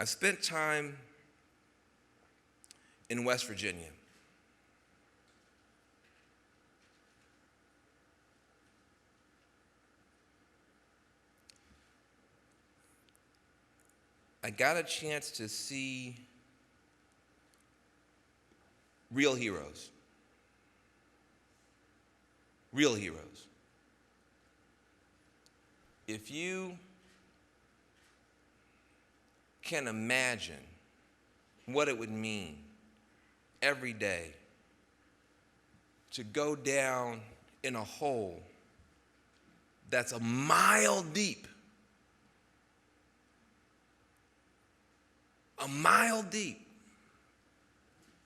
I spent time in West Virginia. I got a chance to see real heroes. Real heroes. If you can imagine what it would mean every day to go down in a hole that's a mile deep,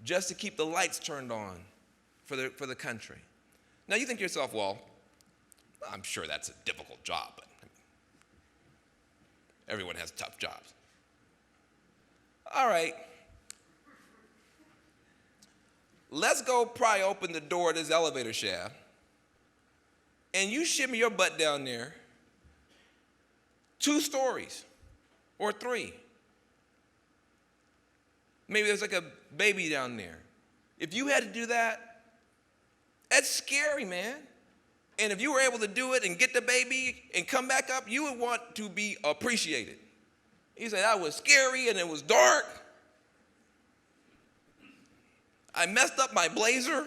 just to keep the lights turned on for the country. Now you think to yourself, well, I'm sure that's a difficult job, but everyone has tough jobs. All right, let's go pry open the door of this elevator shaft, and you shimmy your butt down there 2 stories or 3. Maybe there's like a baby down there. If you had to do that, that's scary, man. And if you were able to do it and get the baby and come back up, you would want to be appreciated. He said, that was scary and it was dark. I messed up my blazer.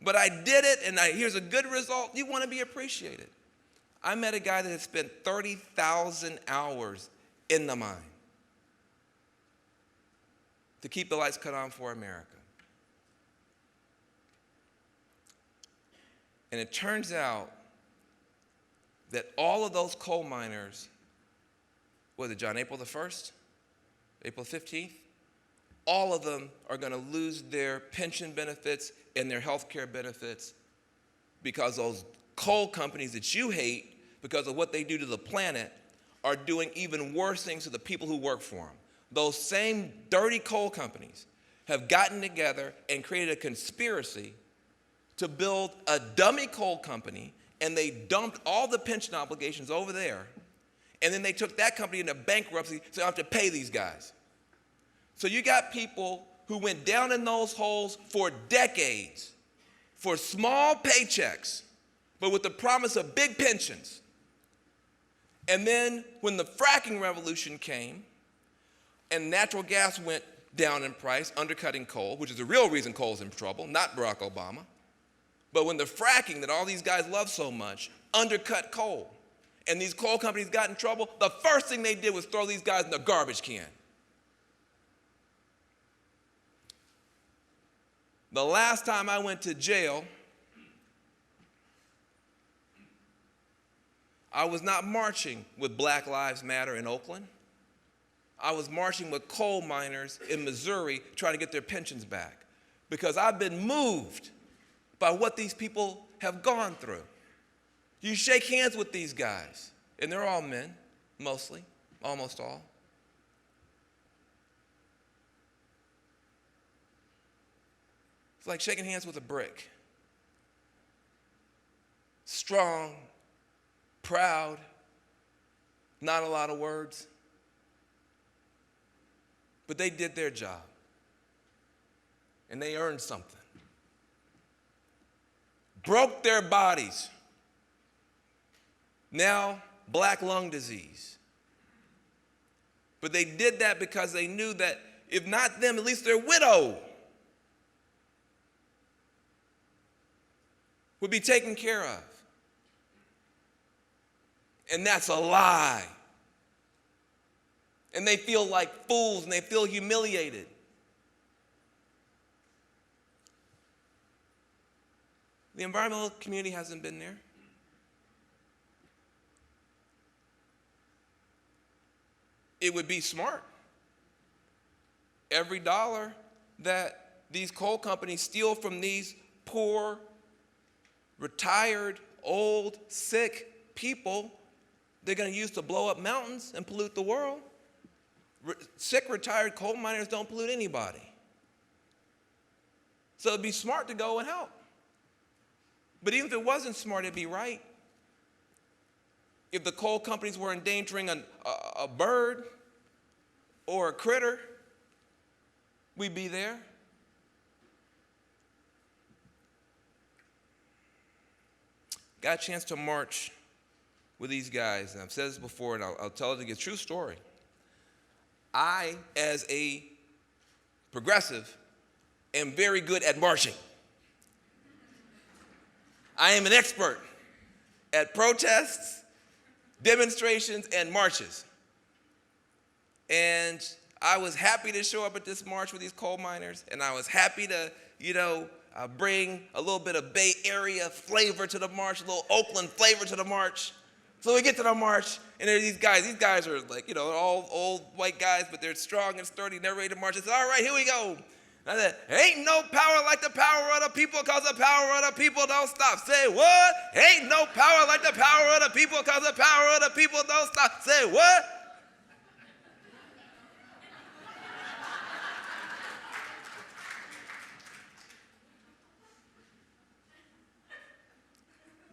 But I did it, and here's a good result. You want to be appreciated. I met a guy that had spent 30,000 hours in the mine to keep the lights cut on for America. And it turns out that all of those coal miners, was it John, April the 1st? April 15th? All of them are going to lose their pension benefits and their health care benefits because those coal companies that you hate, because of what they do to the planet, are doing even worse things to the people who work for them. Those same dirty coal companies have gotten together and created a conspiracy to build a dummy coal company, and they dumped all the pension obligations over there, and then they took that company into bankruptcy so they don't have to pay these guys. So you got people who went down in those holes for decades for small paychecks, but with the promise of big pensions. And then when the fracking revolution came and natural gas went down in price, undercutting coal, which is the real reason coal's in trouble, not Barack Obama, but when the fracking that all these guys love so much undercut coal, and these coal companies got in trouble, the first thing they did was throw these guys in the garbage can. The last time I went to jail, I was not marching with Black Lives Matter in Oakland. I was marching with coal miners in Missouri trying to get their pensions back, because I've been moved by what these people have gone through. You shake hands with these guys, and they're all men, mostly, almost all. It's like shaking hands with a brick. Strong, proud, not a lot of words. But they did their job, and they earned something. Broke their bodies. Now, black lung disease. But they did that because they knew that if not them, at least their widow would be taken care of. And that's a lie. And they feel like fools and they feel humiliated. The environmental community hasn't been there. It would be smart. Every dollar that these coal companies steal from these poor, retired, old, sick people, they're going to use to blow up mountains and pollute the world. Sick, retired coal miners don't pollute anybody. So it'd be smart to go and help. But even if it wasn't smart, it'd be right. if the coal companies were endangering a bird or a critter, we'd be there. Got a chance to march with these guys, and I've said this before, and I'll tell it again. It's a true story. I, as a progressive, am very good at marching. I am an expert at protests, demonstrations, and marches. And I was happy to show up at this march with these coal miners, and I was happy to, bring a little bit of Bay Area flavor to the march, a little Oakland flavor to the march. So we get to the march, and there are these guys. These guys are like, all old white guys, but they're strong and sturdy, and they're ready to march. I said, all right, here we go. And I said, ain't no power like the power of the people, because the power of the people don't stop. Say what? Ain't no power like the power of the people, because the power of the people don't stop. Say what?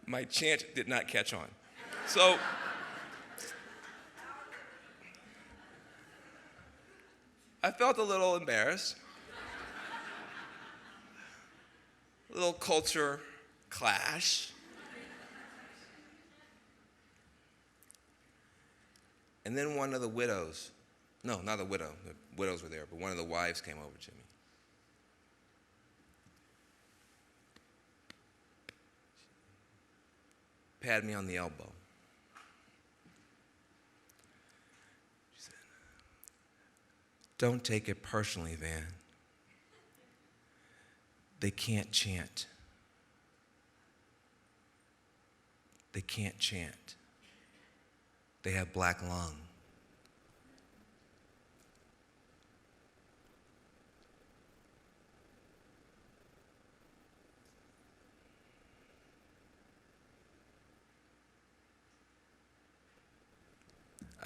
My chant did not catch on. So I felt a little embarrassed. A little culture clash. And then one of the widows, no, not the widow, the widows were there, but one of the wives came over to me. Patted me on the elbow. She said, don't take it personally, Van. They can't chant. They can't chant. They have black lung.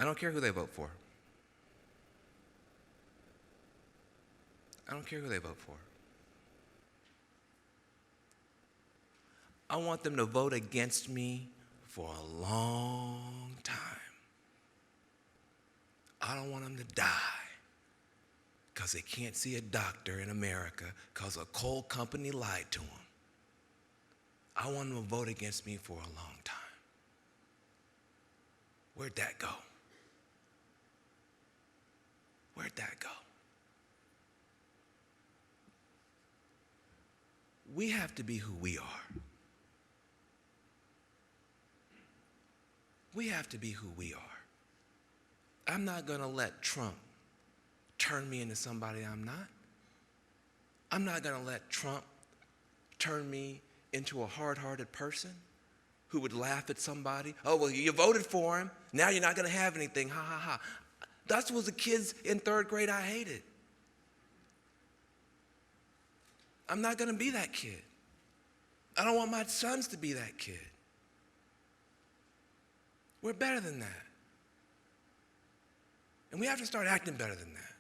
I don't care who they vote for. I don't care who they vote for. I want them to vote against me for a long time. I don't want them to die because they can't see a doctor in America because a coal company lied to them. I want them to vote against me for a long time. Where'd that go? Where'd that go? We have to be who we are. We have to be who we are. I'm not going to let Trump turn me into somebody I'm not. I'm not going to let Trump turn me into a hard-hearted person who would laugh at somebody. Oh, well, you voted for him. Now you're not going to have anything. Ha, ha, ha. That was the kids in third grade I hated. I'm not going to be that kid. I don't want my sons to be that kid. We're better than that. And we have to start acting better than that.